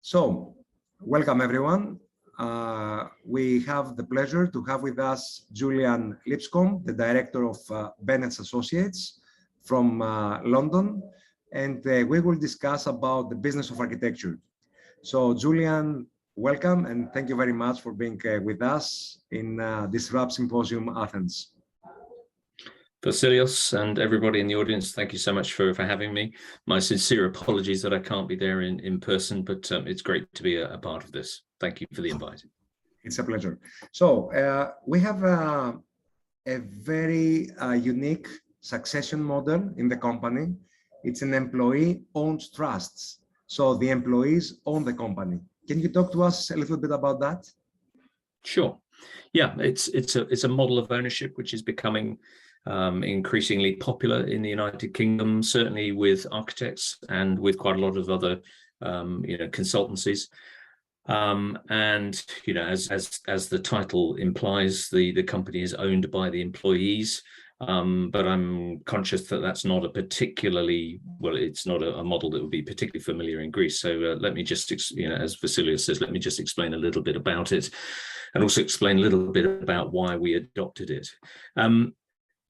So, welcome everyone. We have the pleasure to have with us Julian Lipscombe, the director of Bennets Associates from London, and we will discuss about the business of architecture. So, Julian, welcome and thank you very much for being with us in Disrupt Symposium Athens. Vasilios and everybody in the audience, thank you so much for having me. My sincere apologies that I can't be there in person, but it's great to be a part of this. Thank you for the invite. It's a pleasure. So we have a very unique succession model in the company. It's an employee-owned trusts. So the employees own the company. Can you talk to us a little bit about that? Sure. Yeah, it's a model of ownership which is becoming increasingly popular in the United Kingdom, certainly with architects and with quite a lot of other consultancies. And as the title implies, the company is owned by the employees. But I'm conscious that that's not a particularly, well, it's not a model that would be particularly familiar in Greece. So let me just, as Vasilios says, let me just explain a little bit about it and also explain a little bit about why we adopted it.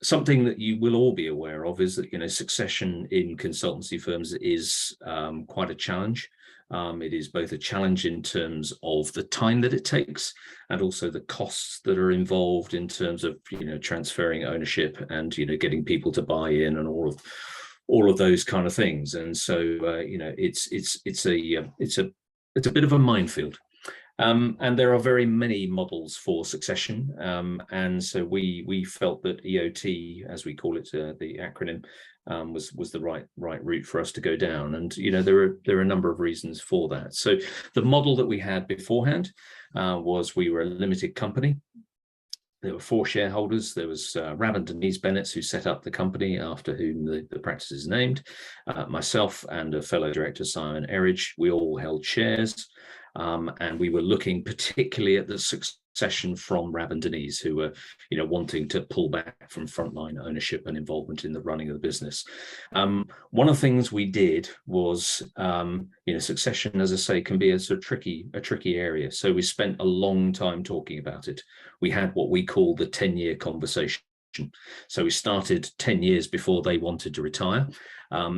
Something that you will all be aware of is that, succession in consultancy firms is quite a challenge. It is both a challenge in terms of the time that it takes and also the costs that are involved in terms of, transferring ownership and, getting people to buy in and all of those kind of things. And so, it's a bit of a minefield. And there are very many models for succession. And so we felt that EOT, as we call it, the acronym, was the right route for us to go down. And, there are a number of reasons for that. So the model that we had beforehand was we were a limited company. There were 4 shareholders. There was Rab and Bennetts, who set up the company, after whom the practice is named, myself and a fellow director, Simon Eridge. We all held shares. And we were looking particularly at the succession from Rab and Denise, who were, wanting to pull back from frontline ownership and involvement in the running of the business. One of the things we did was, succession, as I say, can be a sort of tricky area. So we spent a long time talking about it. We had what we call the 10-year conversation. So we started 10 years before they wanted to retire,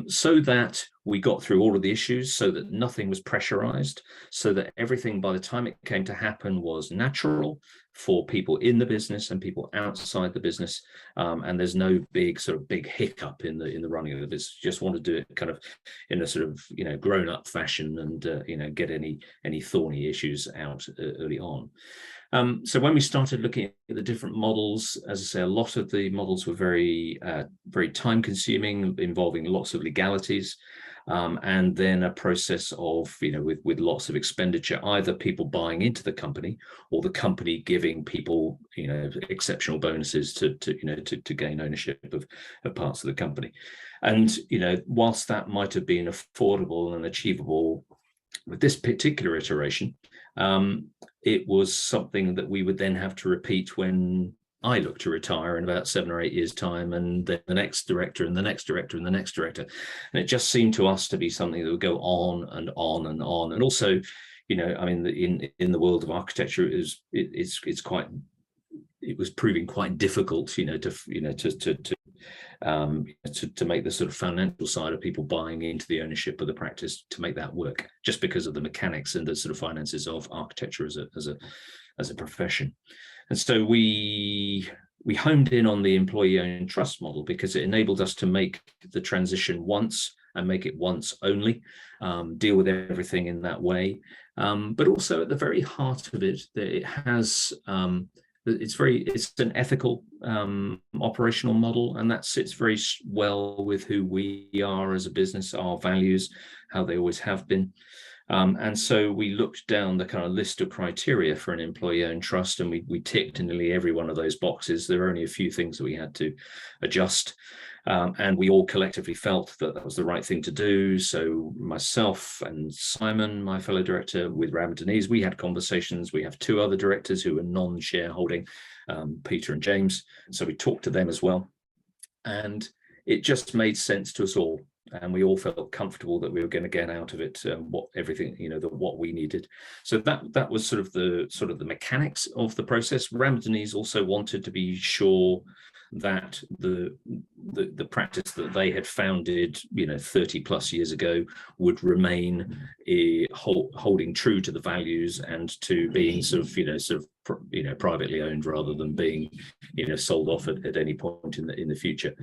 so that we got through all of the issues, so that nothing was pressurized, so that everything by the time it came to happen was natural for people in the business and people outside the business. And there's no big hiccup in the running of the business. You just want to do it kind of in a sort of, grown-up fashion and, get any thorny issues out early on. So when we started looking at the different models, as I say, a lot of the models were very time consuming, involving lots of legalities, and then a process of, with lots of expenditure, either people buying into the company or the company giving people, exceptional bonuses to gain ownership of parts of the company. And, whilst that might have been affordable and achievable with this particular iteration, it was something that we would then have to repeat when I look to retire in about 7 or 8 years' time, and then the next director and the next director and the next director. And it just seemed to us to be something that would go on and on and on. And also, in the world of architecture, it was proving quite difficult, to make the sort of financial side of people buying into the ownership of the practice, to make that work, just because of the mechanics and the sort of finances of architecture as a profession. And so we homed in on the employee-owned trust model because it enabled us to make the transition once and make it once only, deal with everything in that way. But also at the very heart of it, that it has it's an ethical operational model, and that sits very well with who we are as a business, our values, how they always have been. And so we looked down the kind of list of criteria for an employee-owned trust, and we ticked nearly every one of those boxes. There were only a few things that we had to adjust. And we all collectively felt that that was the right thing to do. So myself and Simon, my fellow director, with Rab and Denise, we had conversations. We have 2 other directors who are non-shareholding, Peter and James. So we talked to them as well. And it just made sense to us all. and we all felt comfortable that we were going to get out of it what we needed. So that was sort of the mechanics of the process. Ramsdenese also wanted to be sure that the practice that they had founded 30 plus years ago would remain holding true to the values and to being privately owned rather than being sold off at any point in the future.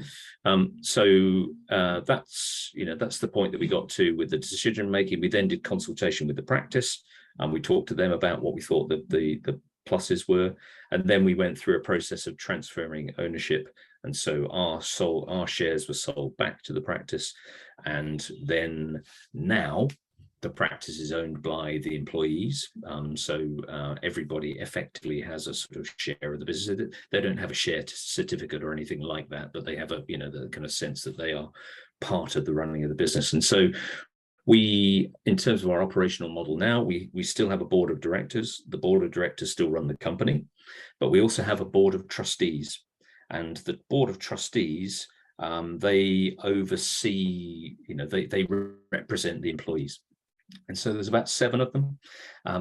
So that's the point that we got to with the decision making. We then did consultation with the practice, and we talked to them about what we thought that the pluses were, and then we went through a process of transferring ownership, and so our shares were sold back to the practice, and then now the practice is owned by the employees. So everybody effectively has a sort of share of the business. They don't have a share certificate or anything like that, but they have a the kind of sense that they are part of the running of the business. And so we, in terms of our operational model now, we still have a board of directors. The board of directors still run the company, but we also have a board of trustees. And the board of trustees, they oversee, they represent the employees. And so there's about 7 of them.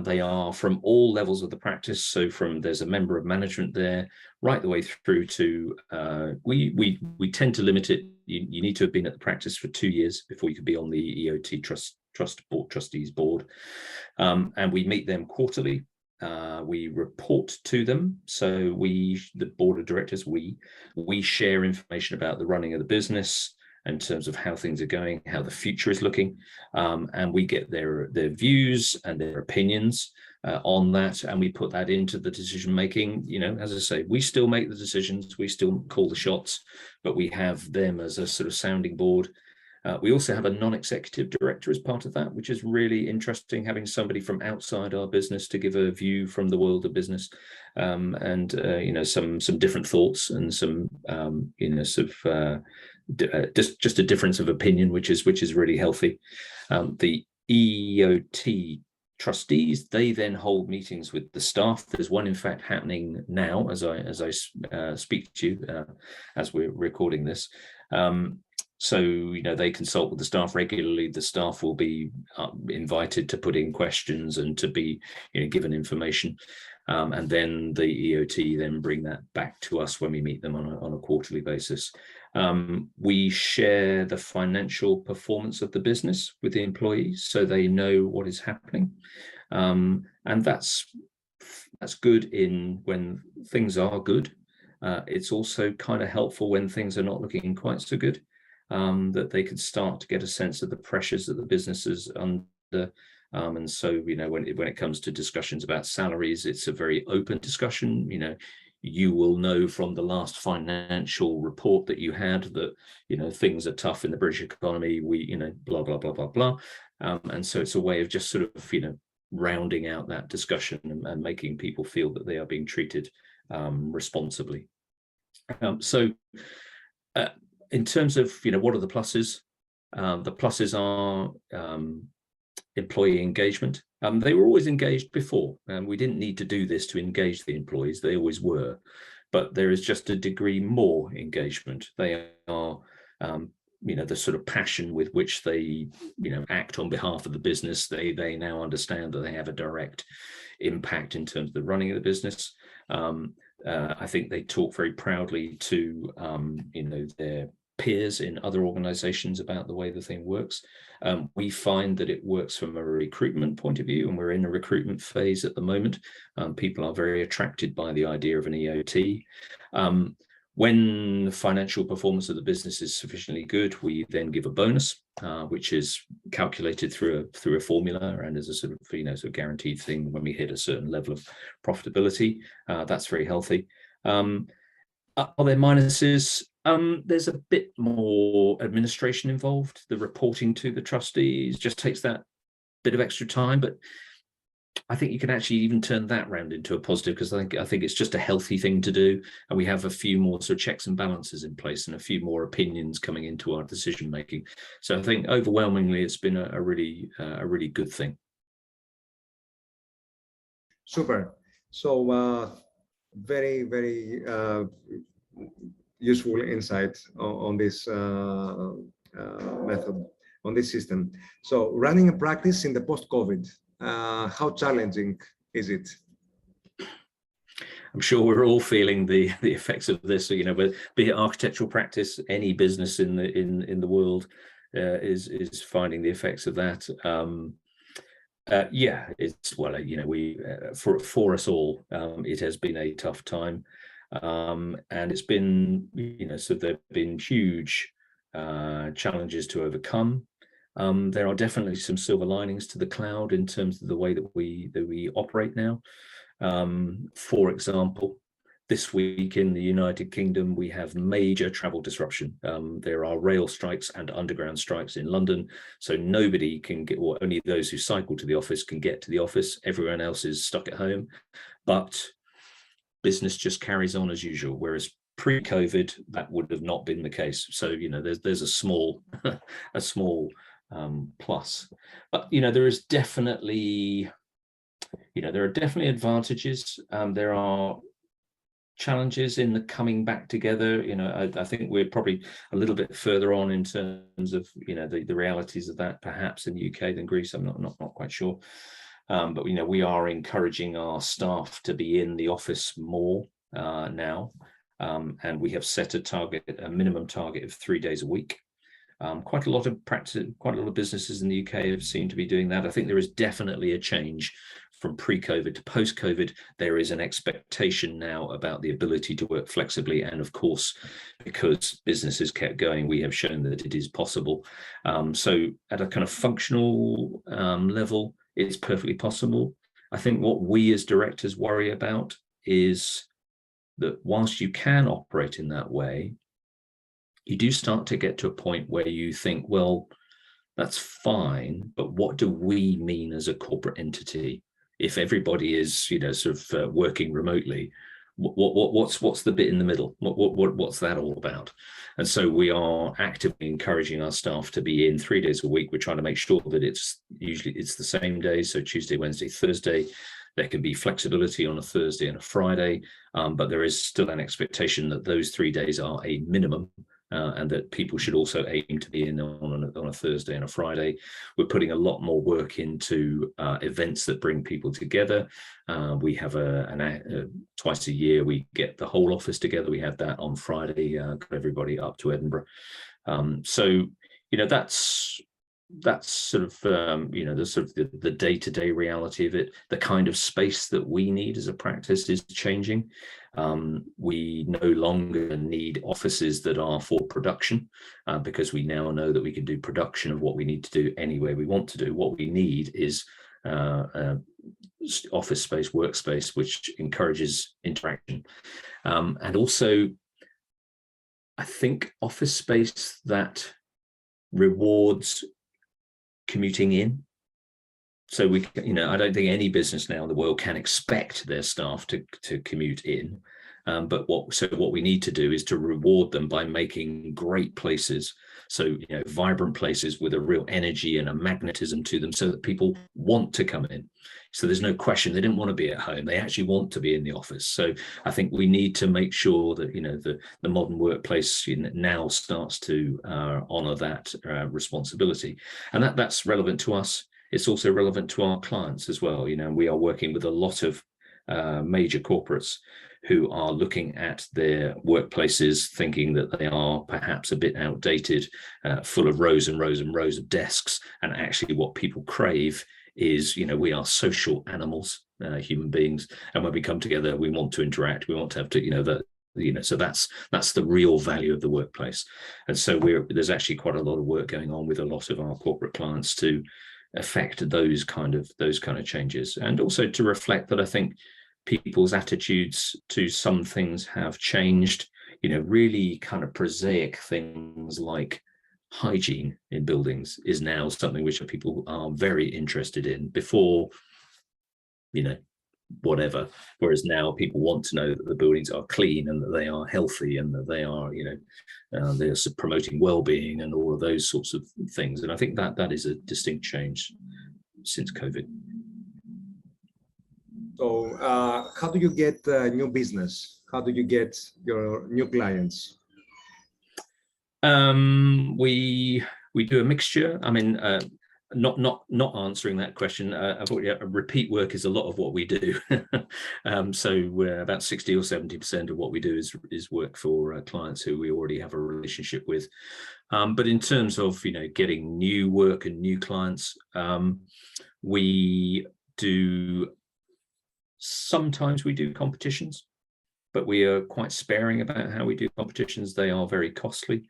They are from all levels of the practice. So there's a member of management there, right the way through to, we tend to limit it. You need to have been at the practice for 2 years before you can be on the EOT trustees board. And we meet them quarterly. We report to them. So the board of directors, we share information about the running of the business in terms of how things are going, how the future is looking, and we get their views and their opinions on that, and we put that into the decision making. As I say, we still make the decisions, we still call the shots, but we have them as a sort of sounding board. We also have a non-executive director as part of that, which is really interesting, having somebody from outside our business to give a view from the world of business, and some different thoughts and some just a difference of opinion, which is really healthy. The EOT trustees, they then hold meetings with the staff. There's one in fact happening now as I speak to you as we're recording this. So they consult with the staff regularly. The staff will be invited to put in questions and to be given information, and then the EOT then bring that back to us when we meet them on a quarterly basis. We share the financial performance of the business with the employees, so they know what is happening, and that's good when things are good. It's also kind of helpful when things are not looking quite so good, that they can start to get a sense of the pressures that the business is under. And so, when it comes to discussions about salaries, it's a very open discussion. You will know from the last financial report that you had that, things are tough in the British economy. We, blah, blah, blah, blah, blah. And so it's a way of just sort of, rounding out that discussion and making people feel that they are being treated responsibly. In terms of, what are the pluses? The pluses are employee engagement. They were always engaged before, and we didn't need to do this to engage the employees. They always were, but there is just a degree more engagement. They are, the sort of passion with which they, act on behalf of the business. They now understand that they have a direct impact in terms of the running of the business. I think they talk very proudly to, their peers in other organizations about the way the thing works. We find that it works from a recruitment point of view, and we're in a recruitment phase at the moment. People are very attracted by the idea of an EOT. When the financial performance of the business is sufficiently good, we then give a bonus, which is calculated through a formula and as a sort of guaranteed thing when we hit a certain level of profitability. That's very healthy. Are there minuses? There's a bit more administration involved. The reporting to the trustees just takes that bit of extra time, but I think you can actually even turn that round into a positive, because I think it's just a healthy thing to do, and we have a few more sort of checks and balances in place and a few more opinions coming into our decision making. So I think overwhelmingly it's been a really good thing. Super. So very, very useful insight on this method, on this system. So running a practice in the post-COVID, how challenging is it? I'm sure we're all feeling the effects of this. You know, but be it architectural practice, any business in the world is finding the effects of that. Yeah, it's, well, you know, we for us all, it has been a tough time, and it's been, you know, so there've been huge challenges to overcome. There are definitely some silver linings to the cloud in terms of the way that we operate now. For example, this week in the United Kingdom, we have major travel disruption. There are rail strikes and underground strikes in London, so nobody can get, or only those who cycle to the office can get to the office. Everyone else is stuck at home, but business just carries on as usual, whereas pre-COVID, that would have not been the case. So, you know, there's a small a small plus, but, you know, there is definitely, you know, there are definitely advantages. There are challenges in the coming back together. You know, I think we're probably a little bit further on in terms of, you know, the realities of that perhaps in the UK than Greece. I'm not quite sure. But, you know, we are encouraging our staff to be in the office more now. And we have set a minimum target of 3 days a week. Quite a lot of businesses in the UK have seemed to be doing that. I think there is definitely a change from pre-COVID to post-COVID. There is an expectation now about the ability to work flexibly. And of course, because businesses kept going, we have shown that it is possible. So at a kind of functional level, it's perfectly possible. I think what we as directors worry about is that whilst you can operate in that way, you do start to get to a point where you think, well, that's fine, but what do we mean as a corporate entity? If everybody is, you know, sort of working remotely, what's the bit in the middle? What's that all about? And so we are actively encouraging our staff to be in 3 days a week. We're trying to make sure that it's the same day, so Tuesday, Wednesday, Thursday. There can be flexibility on a Thursday and a Friday, but there is still an expectation that those 3 days are a minimum. And that people should also aim to be in on a Thursday and a Friday. We're putting a lot more work into events that bring people together. We have twice a year, we get the whole office together. We had that on Friday, got everybody up to Edinburgh. So, you know, that's sort of, you know, the day-to-day reality of it. The kind of space that we need as a practice is changing. We no longer need offices that are for production, because we now know that we can do production of what we need to do anywhere we want to do. What we need is office space, workspace, which encourages interaction. And also, I think office space that rewards commuting in. So we, you know, I don't think any business now in the world can expect their staff to commute in. But what we need to do is to reward them by making great places. So, you know, vibrant places with a real energy and a magnetism to them, so that people want to come in. So there's no question they didn't want to be at home. They actually want to be in the office. So I think we need to make sure that, you know, the modern workplace, you know, now starts to honor that responsibility, and that's relevant to us. It's also relevant to our clients as well. You know, we are working with a lot of major corporates who are looking at their workplaces thinking that they are perhaps a bit outdated, full of rows and rows and rows of desks. And actually what people crave is, you know, we are social animals, human beings. And when we come together, we want to interact. We want to have to, you know, so that's the real value of the workplace. And so there's actually quite a lot of work going on with a lot of our corporate clients to affect those kind of changes, and also to reflect that I think people's attitudes to some things have changed. You know, really kind of prosaic things like hygiene in buildings is now something which people are very interested in. Before, you know, whatever, whereas now people want to know that the buildings are clean and that they are healthy and that they are, you know, they're promoting well-being and all of those sorts of things. And I think that is a distinct change since COVID. So how do you get new business? How do you get your new clients? We do a mixture. I mean, not answering that question. Repeat work is a lot of what we do. So we're about 60 or 70% of what we do is work for clients who we already have a relationship with. But in terms of getting new work and new clients, sometimes we do competitions, but we are quite sparing about how we do competitions. They are very costly.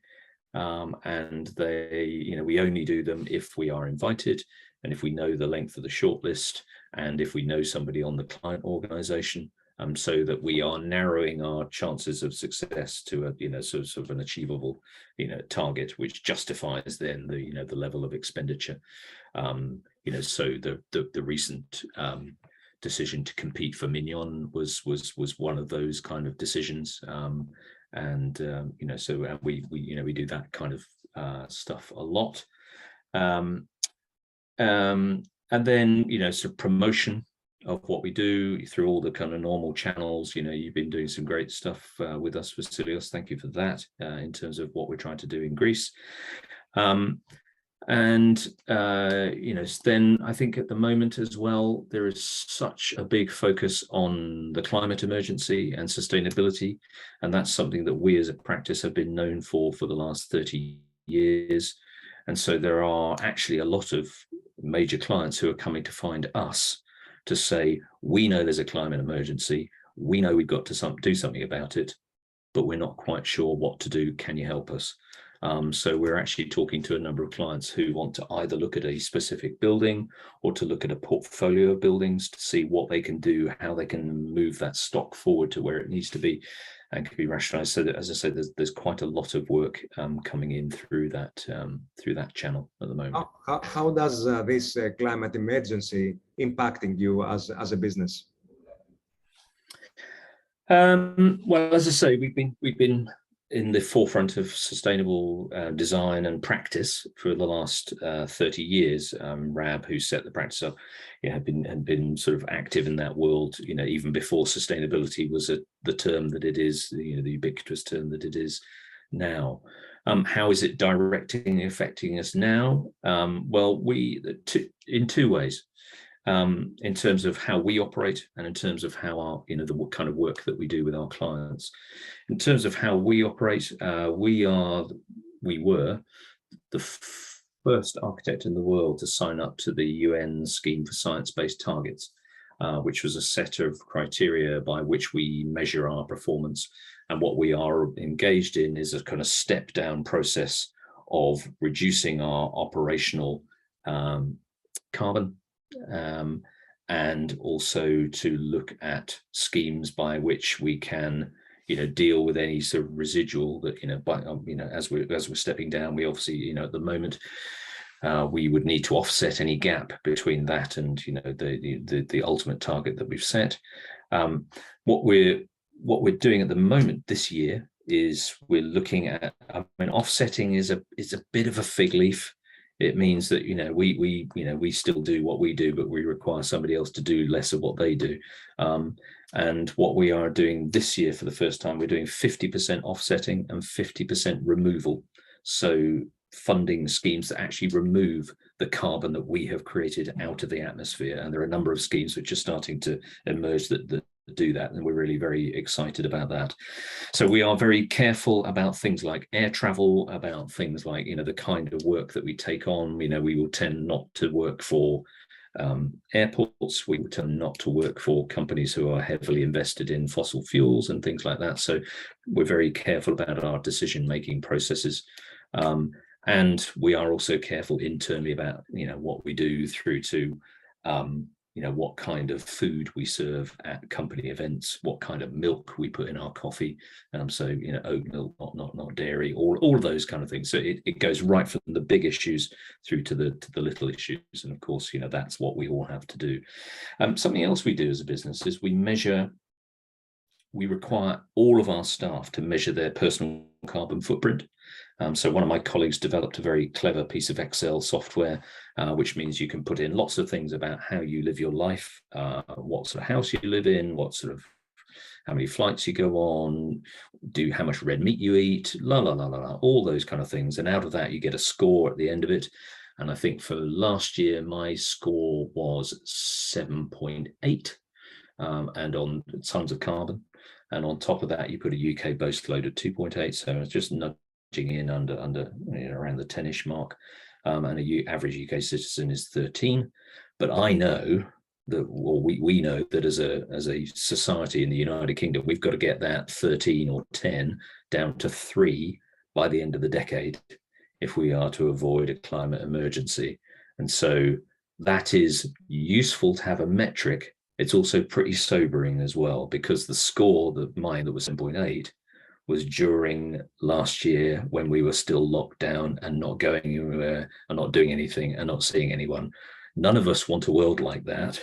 And we only do them if we are invited, and if we know the length of the shortlist, and if we know somebody on the client organization, so that we are narrowing our chances of success to a sort of an achievable target, which justifies then the level of expenditure. So the recent decision to compete for Mignon was one of those kind of decisions. And so we do that kind of stuff a lot, and then sort of promotion of what we do through all the kind of normal channels. You've been doing some great stuff with us, Vasilios. Thank you for that, in terms of what we're trying to do in Greece. Then I think at the moment as well, there is such a big focus on the climate emergency and sustainability, and that's something that we as a practice have been known for the last 30 years. And so there are actually a lot of major clients who are coming to find us to say, we know there's a climate emergency, we know we've got to do something about it, but we're not quite sure what to do. Can you help us? So we're actually talking to a number of clients who want to either look at a specific building or to look at a portfolio of buildings to see what they can do, how they can move that stock forward to where it needs to be and can be rationalized. So that, as I said, there's quite a lot of work coming in through that channel at the moment. How does this climate emergency impacting you as a business? Well, as I say, we've been in the forefront of sustainable design and practice for the last 30 years. Rab, who set the practice up, had been sort of active in that world, even before sustainability was the term that it is, the ubiquitous term that it is now. How is it directing and affecting us now? Well, in two ways. In terms of how we operate and in terms of how our, the kind of work that we do with our clients. In terms of how we operate, we were the first architect in the world to sign up to the UN Scheme for Science-Based Targets, which was a set of criteria by which we measure our performance. And what we are engaged in is a kind of step-down process of reducing our operational carbon, and also to look at schemes by which we can deal with any sort of residual that as we're stepping down, we obviously at the moment we would need to offset any gap between that and the ultimate target that we've set. What we're doing at the moment this year is we're looking at, offsetting is a bit of a fig leaf. It means that we still do what we do, but we require somebody else to do less of what they do. And what we are doing this year for the first time, we're doing 50% offsetting and 50% removal. So funding schemes that actually remove the carbon that we have created out of the atmosphere. And there are a number of schemes which are starting to emerge that do that, and we're really very excited about that. So we are very careful about things like air travel, about things like the kind of work that we take on. We will tend not to work for airports. We will tend not to work for companies who are heavily invested in fossil fuels and things like that. So we're very careful about our decision-making processes. And we are also careful internally about what we do through to what kind of food we serve at company events, what kind of milk we put in our coffee. So oat milk, not dairy, all of those kind of things. So it goes right from the big issues through to the little issues. And of course, that's what we all have to do. Something else we do as a business is we require all of our staff to measure their personal carbon footprint. So one of my colleagues developed a very clever piece of Excel software, which means you can put in lots of things about how you live your life, what sort of house you live in, what sort of how many flights you go on, how much red meat you eat, all those kind of things. And out of that, you get a score at the end of it. And I think for last year, my score was 7.8, and on tons of carbon. And on top of that, you put a UK boast load of 2.8. So it's just nudging in under around the 10-ish mark. And an average UK citizen is 13. But I know that, or we know that as a society in the United Kingdom, we've got to get that 13 or 10 down to 3 by the end of the decade if we are to avoid a climate emergency. And so that is useful to have a metric. It's also pretty sobering as well, because the score mine that was 7.8 was during last year when we were still locked down and not going anywhere and not doing anything and not seeing anyone. None of us want a world like that,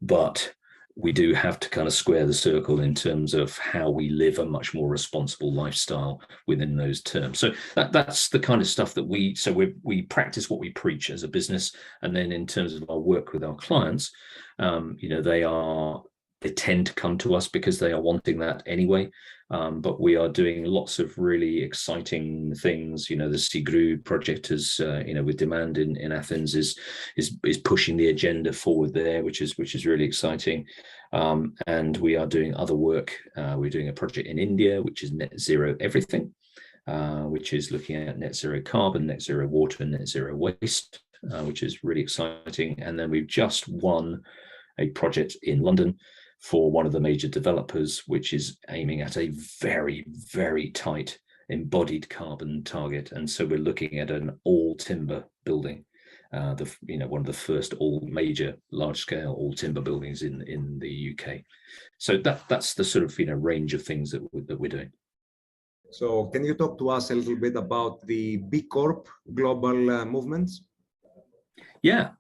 but we do have to kind of square the circle in terms of how we live a much more responsible lifestyle within those terms. So that's the kind of stuff that we practice what we preach as a business. And then in terms of our work with our clients, they tend to come to us because they are wanting that anyway. But we are doing lots of really exciting things. The SIGRU project is, with demand in Athens is pushing the agenda forward there, which is really exciting. And we are doing other work. We're doing a project in India, which is net zero everything, which is looking at net zero carbon, net zero water, and net zero waste, which is really exciting. And then we've just won a project in London for one of the major developers, which is aiming at a very, very tight embodied carbon target. And so we're looking at an all timber building, one of the first all major large scale all timber buildings in the UK. So that's the sort of range of things that we're doing. So can you talk to us a little bit about the B Corp global movements? Yeah,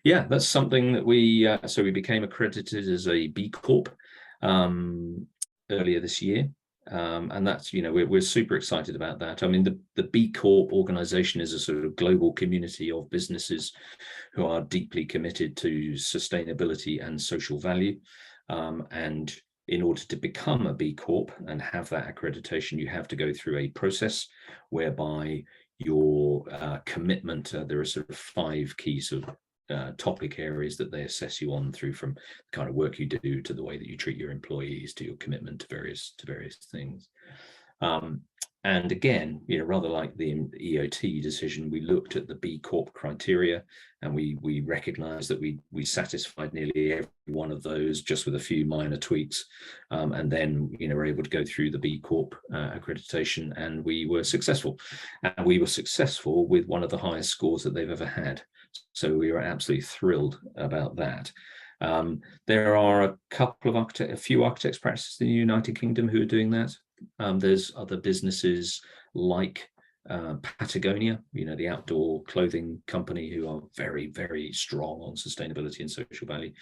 that's something that we became accredited as a B Corp earlier this year. And that's, we're super excited about that. I mean, the B Corp organization is a sort of global community of businesses who are deeply committed to sustainability and social value. And in order to become a B Corp and have that accreditation, you have to go through a process whereby your commitment, there are sort of 5 key sort of topic areas that they assess you on, through from the kind of work you do to the way that you treat your employees to your commitment to various things. And again, rather like the EOT decision, we looked at the B Corp criteria, and we recognized that we satisfied nearly every one of those just with a few minor tweaks, and then we're able to go through the B Corp accreditation, and we were successful. And we were successful with one of the highest scores that they've ever had. So we were absolutely thrilled about that. There are a few architects practices in the United Kingdom who are doing that. There's other businesses like Patagonia, the outdoor clothing company, who are very, very strong on sustainability and social value,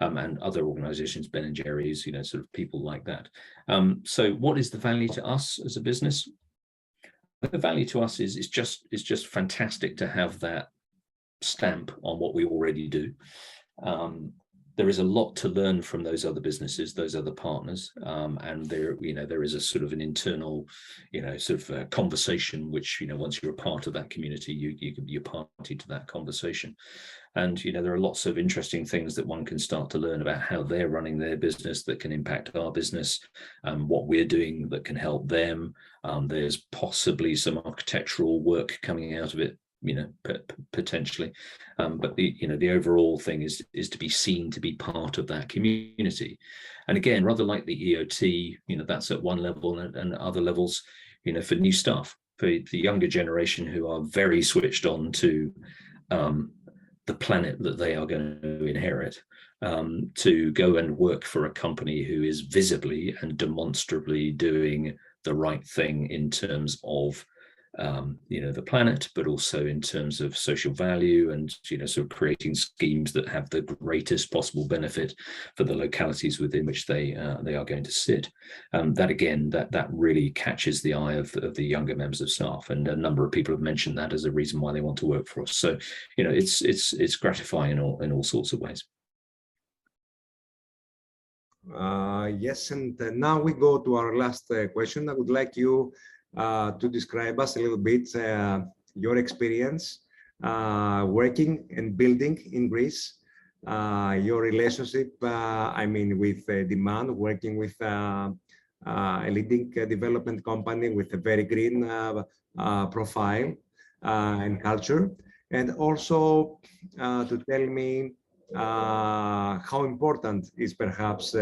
and other organizations, Ben & Jerry's, sort of people like that. So what is the value to us as a business? The value to us is just fantastic to have that stamp on what we already do. There is a lot to learn from those other businesses, those other partners, and there is a sort of an internal, sort of conversation, which once you're a part of that community, you can be a party to that conversation. And there are lots of interesting things that one can start to learn about how they're running their business that can impact our business, what we're doing that can help them. There's possibly some architectural work coming out of it, potentially, but the overall thing is to be seen to be part of that community. And again, rather like the EOT, that's at one level, and other levels, for new staff, for the younger generation who are very switched on to the planet that they are going to inherit, to go and work for a company who is visibly and demonstrably doing the right thing in terms of the planet, but also in terms of social value, and sort of creating schemes that have the greatest possible benefit for the localities within which they are going to sit. That really catches the eye of the younger members of staff, and a number of people have mentioned that as a reason why they want to work for us. So it's gratifying in all sorts of ways. Yes, and now we go to our last question. I would like you to describe us a little bit your experience working and building in Greece, your relationship, I mean, with demand, working with a leading development company with a very green profile and culture, and also to tell me how important is perhaps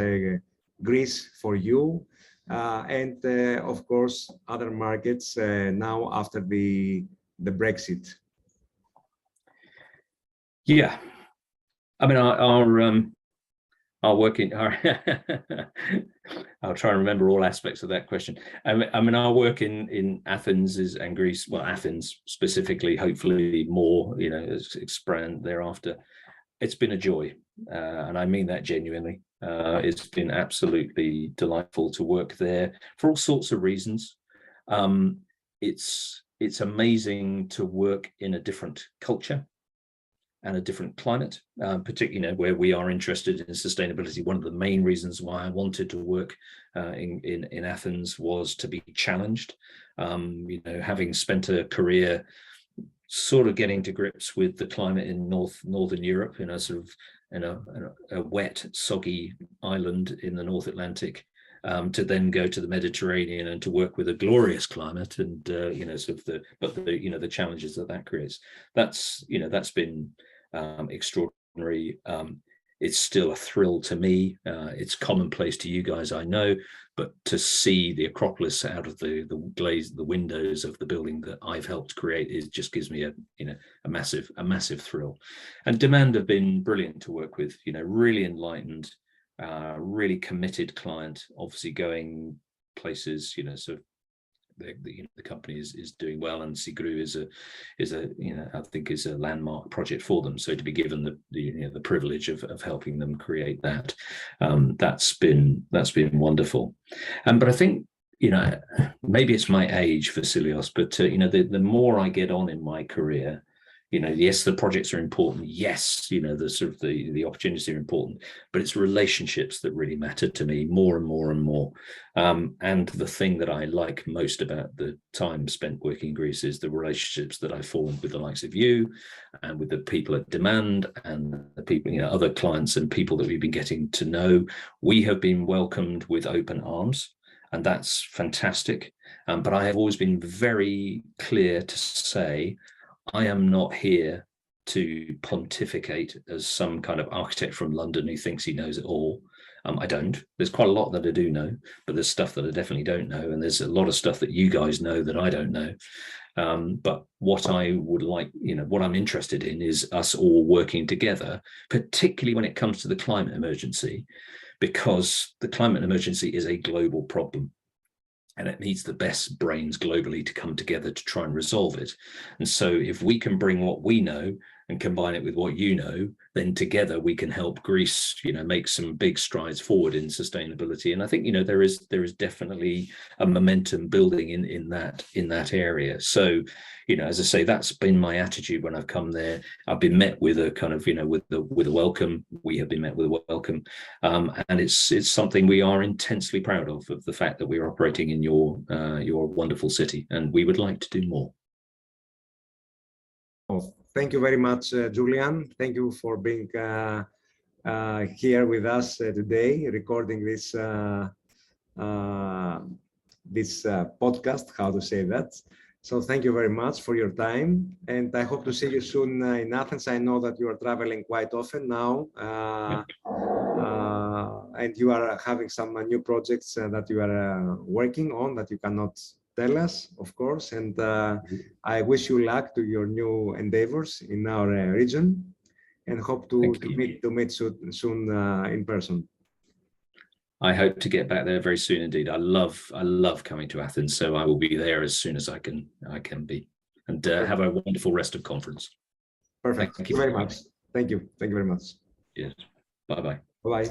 Greece for you, and of course other markets now after the Brexit. Yeah, I mean our working. I'll try and remember all aspects of that question. I mean, our work in Athens and Greece. Well, Athens specifically. Hopefully, more. Expand thereafter. It's been a joy, and I mean that genuinely. It's been absolutely delightful to work there for all sorts of reasons. It's amazing to work in a different culture and a different climate, particularly where we are interested in sustainability. One of the main reasons why I wanted to work in Athens was to be challenged. Having spent a career sort of getting to grips with the climate in northern Europe, in a wet, soggy island in the North Atlantic, to then go to the Mediterranean and to work with a glorious climate, and the challenges that creates. That's been extraordinary. It's still a thrill to me. It's commonplace to you guys, I know, but to see the Acropolis out of the windows of the building that I've helped create just gives me a massive thrill. And Demand have been brilliant to work with. Really enlightened, really committed client. Obviously going places. The company is doing well, and Sigru is I think is a landmark project for them. So to be given the privilege of helping them create that, that's been wonderful. But I think maybe it's my age, Vasilios, but the more I get on in my career, yes, the projects are important. Yes, the opportunities are important, but it's relationships that really matter to me more and more and more. And the thing that I like most about the time spent working in Greece is the relationships that I formed with the likes of you and with the people at Demand and the people, other clients and people that we've been getting to know. We have been welcomed with open arms, and that's fantastic. But I have always been very clear to say, I am not here to pontificate as some kind of architect from London who thinks he knows it all. I don't. There's quite a lot that I do know, but there's stuff that I definitely don't know. And there's a lot of stuff that you guys know that I don't know. But what I would like, what I'm interested in is us all working together, particularly when it comes to the climate emergency, because the climate emergency is a global problem. And it needs the best brains globally to come together to try and resolve it. And so if we can bring what we know and combine it with what you know, then together we can help Greece, make some big strides forward in sustainability. And I think, there is definitely a momentum building in that area. So, as I say, that's been my attitude when I've come there. I've been met with a kind of, with a welcome. We have been met with a welcome, and it's something we are intensely proud of the fact that we're operating in your wonderful city, and we would like to do more. Oh, thank you very much, Julian. Thank you for being here with us today, recording this podcast. How to say that? So thank you very much for your time, and I hope to see you soon in Athens. I know that you are traveling quite often now, and you are having some new projects that you are working on that you cannot tell us, of course. And I wish you luck to your new endeavors in our region, and hope to meet soon in person. I hope to get back there very soon indeed. I love coming to Athens, so I will be there as soon as I can be. And have a wonderful rest of conference. Perfect. Thank you very much. Thank you. Thank you very much. Yes. Bye-bye. Bye-bye.